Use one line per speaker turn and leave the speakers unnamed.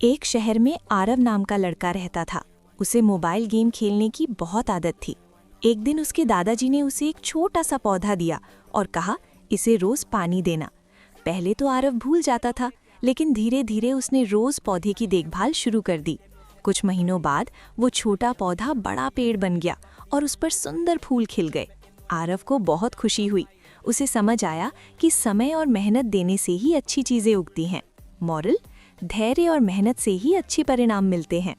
एक शहर में आरव नाम का लड़का रहता था। उसे मोबाइल गेम खेलने की बहुत आदत थी। एक दिन उसके दादाजी ने उसे एक छोटा सा पौधा दिया और कहा, इसे रोज पानी देना। पहले तो आरव भूल जाता था, लेकिन धीरे धीरे उसने रोज पौधे की देखभाल शुरू कर दी। कुछ महीनों बाद वो छोटा पौधा बड़ा पेड़ बन गया और उस पर सुंदर फूल खिल गए। आरव को बहुत खुशी हुई। उसे समझ आया कि समय और मेहनत देने से ही अच्छी चीजें उगती हैं। मॉरल: धैर्य और मेहनत से ही अच्छे परिणाम मिलते हैं।